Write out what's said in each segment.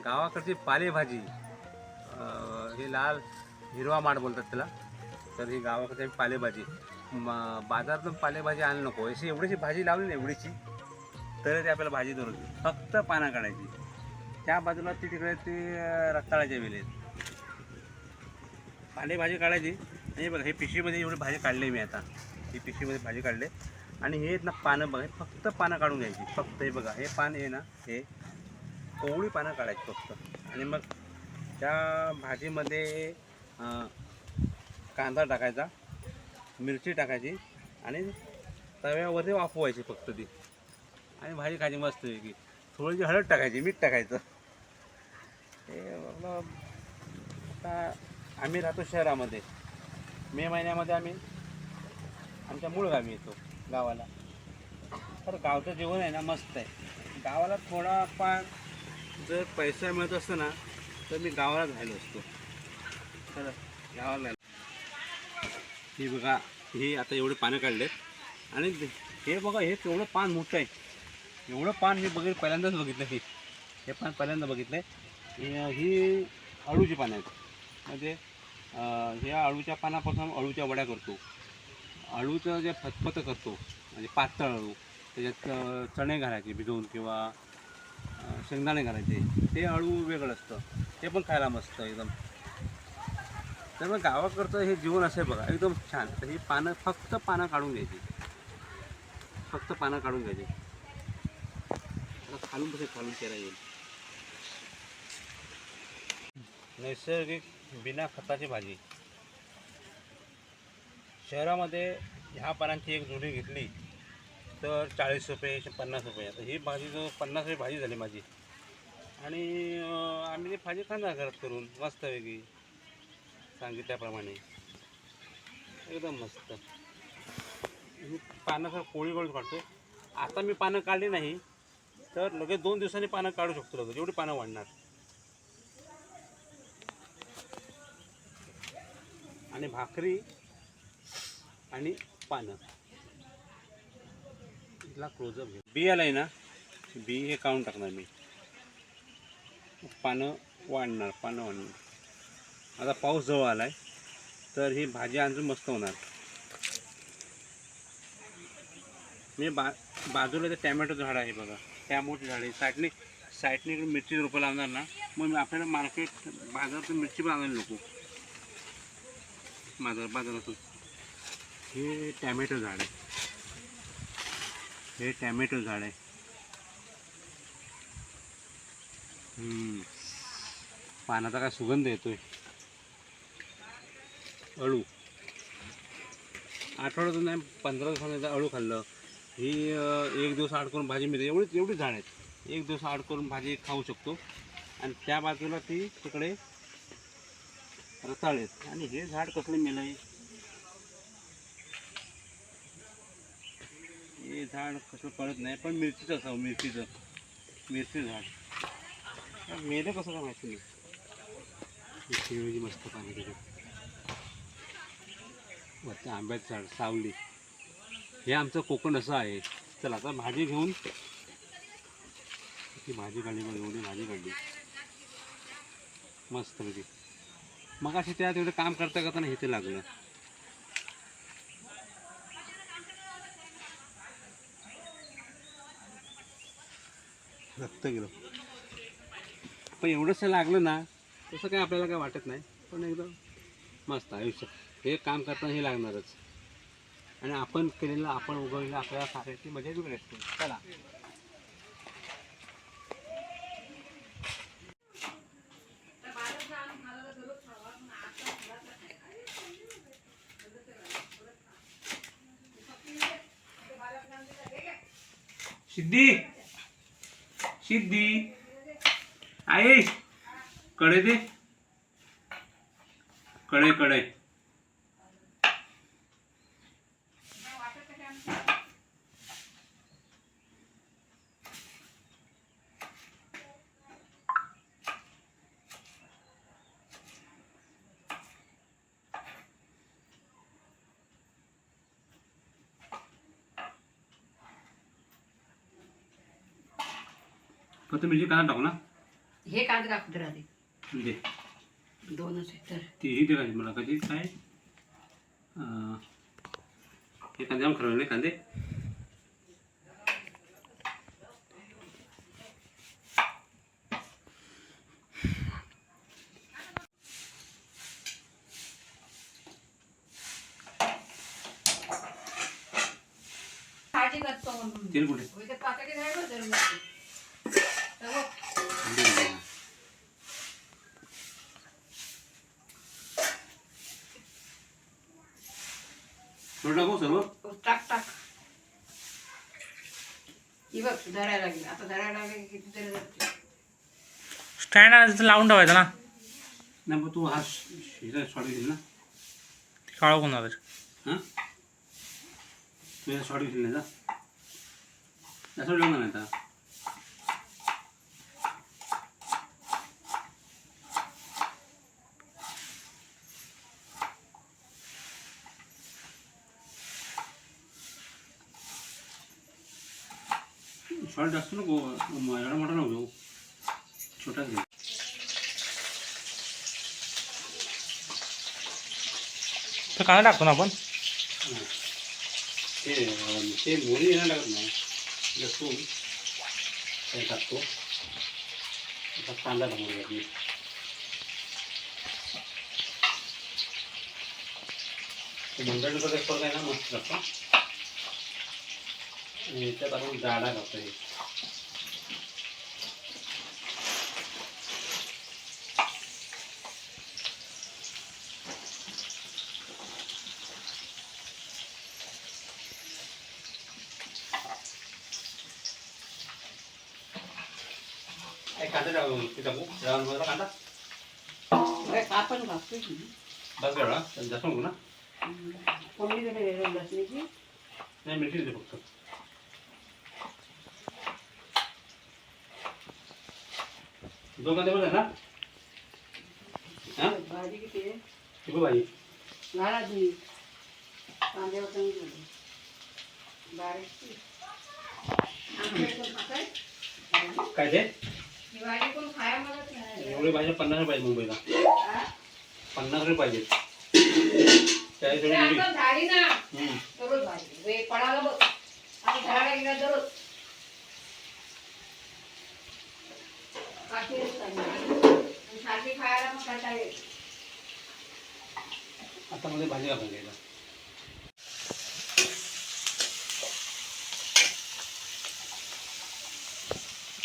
गावाकडची पालेभाजी ही लाल हिरवा माठ बोलतात त्याला. तर ही गावाकडची पालेभाजी बाजारातून पालेभाजी आणू नको. अशी एवढीशी भाजी लावली ना एवढीची, तर ते आपल्याला भाजी धरते. फक्त पानं काढायची. त्या बाजूला ती तिकडे ती रताळ्याच्या वेली पालेभाजी काढायची. आणि बघा हे पिशवीमध्ये एवढी भाजी काढली मी आता. ही पिशवीमध्ये भाजी काढले आणि हे ना पानं बघा, फक्त पानं काढून घ्यायची. फक्त हे बघा, हे पान आहे ना, हे कोवळी पानं काढायची फक्त. आणि मग त्या भाजीमध्ये कांदा टाकायचा, मिरची टाकायची आणि तव्यावरती वाफवायची फक्त ती. आणि भाजी खायची मस्त वेगळी. थोडीशी हळद टाकायची, मीठ टाकायचं. हे आता आम्ही राहतो शहरामध्ये. मे महिन्यामध्ये आम्ही आमच्या मूळ गावी येतो गावाला. तर गावचं जेवण आहे ना मस्त आहे. गावाला थोडाफार जर पैसा मिळत असतो ना, तर मी गावाला राहिलो असतो. तर गावाला हे बघा, हे आता एवढे पानं काढलेत. आणि हे बघा, हे केवढं पान मोठं आहे. एवढं पान मी पहिल्यांदाच बघितलं. हे पान पहिल्यांदा बघितलं आहे. ही अळूची पानं आहेत. म्हणजे ह्या अळूच्या पानापासून अळूच्या वड्या करतो. अळूचं जे फतफतं करतो, म्हणजे पातळ अळू, त्याच्यात चणे घालायचे भिजवून किंवा शेंगदाणे घालायचे. ते अळू वेगळं असतं, ते पण खायला मस्त एकदम. तर मग गावाकडचं हे जीवन असं आहे बघा, एकदम छान. तर ही पानं, फक्त पानं काढून घ्यायची. फक्त पानं काढून घ्यायची. आता खालून कसं खालून केला येईल. नैसर्गिक बिना खताची भाजी. शहरामध्ये ह्या पानांची एक जुडी घेतली तर 40 रुपये, 50 रुपये. आता ही भाजी जो 50 रुपये भाजी झाली माझी. आणि आम्ही ती भाजी खाणार घरात करून मस्त वेगळी सांगितल्याप्रमाणे एकदम मस्त. मी पानं पोळी गळून काढतो. आता मी पानं काढली नाही तर लगेच 2 दिवसांनी पानं काढू शकतो. लगेच एवढी पानं वाढणार. आणि भाकरी आणि पानं इथला क्लोजअप घे. बी आलाय ना, बी हे काढून टाकणार मी. पानं वाढणार. आता पाऊस जवळ आलाय तर ही भाजी आणून मस्त होणार. मी बाजूला ते टॅमॅटोचं झाड आहे बघा, टॅमॅटोचं झाड आहे. साईडने मिरची रोपं लावणार ना, मग आपल्याला बाजारातून मिरची पण आणायला नको. बाजारातून हे टॅमॅटो झाड आहे. हे टॅमॅटो झाड आहे. पानाचा काय सुगंध येतोय. अळू आठवड्यातून नाही 15 दिवसांनी अळू खाल्लं. ही 1 दिवस आड करून भाजी मिळते. एवढी झाड आहेत. 1 दिवस आड करून भाजी खाऊ शकतो. आणि त्या बाजूला ती तिकडे रताळेत. आणि हे झाड कसलं मेलं आहे. हे झाड कसं कळत नाही, पण मिरचीचं असावं. मिरची झाड मेलं कसं काय माहिती नाही. मस्त पाणी त्याच्यात. वरती आंब्याचं झाड, सावली. हे आमचं कोकण असं आहे. चला आता भाजी घेऊन, ती भाजी काढली बघ, एवढी भाजी काढली मस्त पैकी. मग अशी त्या तेवढं काम करता करताना हे ते लागलं. रक्त गेलं. पण एवढंसं लागलं ना, तसं काय आपल्याला काय वाटत नाही. पण एकदम मस्त आयुष्य. हे काम करताना हे लागणारच. आणि आपण केलेलं, आपण उगवलेलं आपल्याला खाण्याची मजा वेगळी असते. चला सिद्धी आई कडे दे. कडे फक्त मिरची कांदा टाकू ना. हे कांदे कापत राहते दे दोनच आहेत तर तीही दे कांदे मला कधी काय हे कांदे आम खरवले कांदे भाजी करतो म्हणून तेल कुठे ते पाकिट आहे बघ जरूर थोडं टाकू सर्व टाक टाक ही बघ धरायला लागेल आता धरायला लागेल किती तरी जाते स्टँड आणायचं लावून ठेवायचं ना नाही मग तू हा शिजा शॉर्ट घेशील ना काळं कोणाला हां तू याचा शॉर्ट घेशील नाही जा त्यासाठी लागणार नाही आता शॉर्ट जास्त नको एवढा मोठा नको घेऊ छोटाच घे तर कांदा टाकतो ना आपण ते मोरी येणार लागत नाही लसूण ते टाकतो आता कांदा टाकून घ्यायची मंडळीचा फरक आहे ना मस्त लागतो आणि याच्यात आपण जाडा टाकतो हे कांदा टाकू कांदा आपण घालतोय बस वेळा जास्त नको ना कोणी जरी लसणीची नाही मिरची दे फक्त दोन कांदे बघ ना हां भाजी किती आहे किती भाजी घाला तुम्ही कांद्यावर चांगली बारीक काय ते ही भाजी कोण खाया म्हणत नाही एवढी भाजी 50 रुपये पाहिजे मुंबईला 50 रुपये पाहिजे झाली ना दररोज भाजी वे पडायला बघ आणि घराला गेला दररोज सारखी खायला मग कंटाळा येतो आता मध्ये भाजी घालून घ्यायला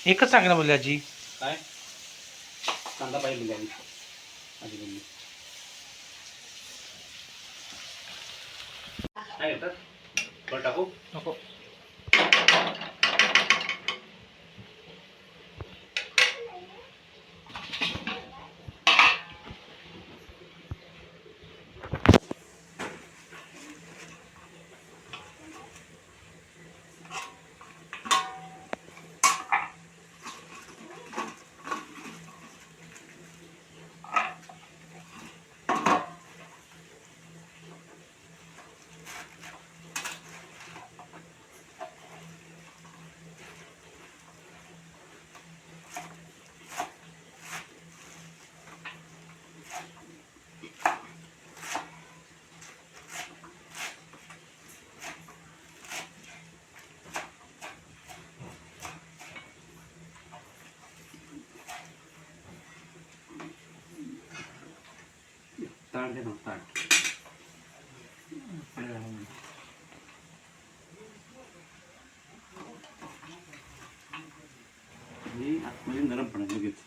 एकच सांगितलं बोलली आजी काय कांदा पाहिजे बिर्याणी आधी बोलली काय घेतात थोडं टाकू नको ताट दे ना ताट आणि आतमध्ये नरम पडा लगेच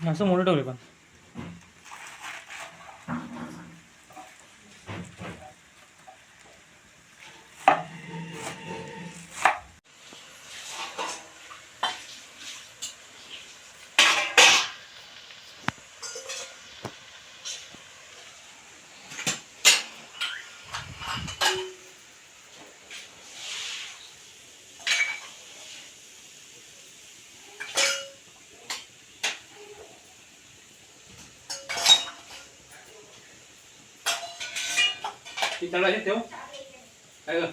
असं मोठं ठेवले पण ती तळाशी ठेव काय ग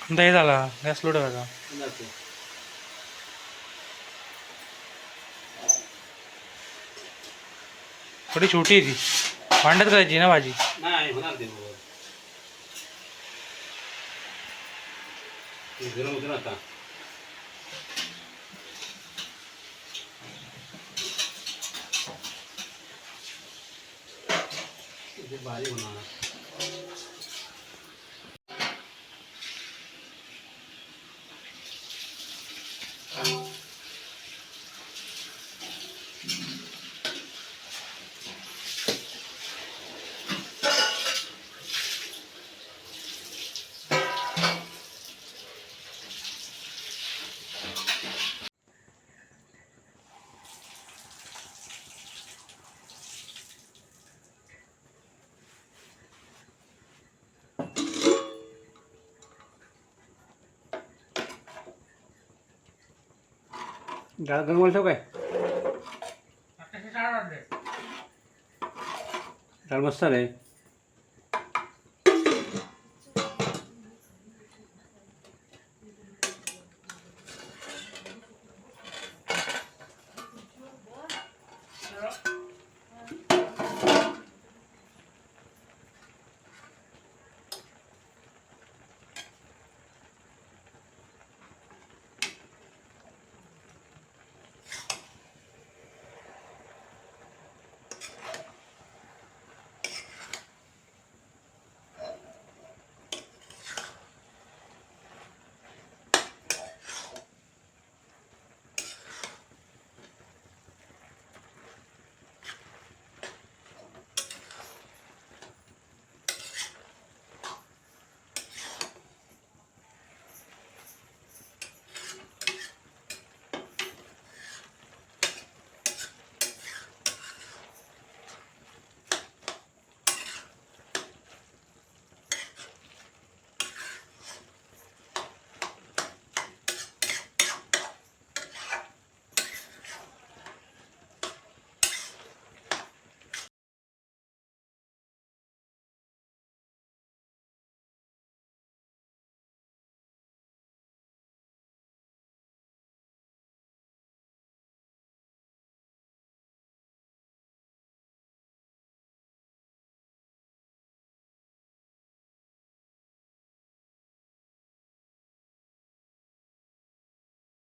दही झाला गॅस लो ठेवायचा. जाते. थोडी छोटी आहे ती भांड्यात करायची ना भाजी. नाही होणार ते बरोबर. ते गरम होतं ना आता. ते बारीक होणार. डाळ गरम ठेव काय डाळ मस्त आहे.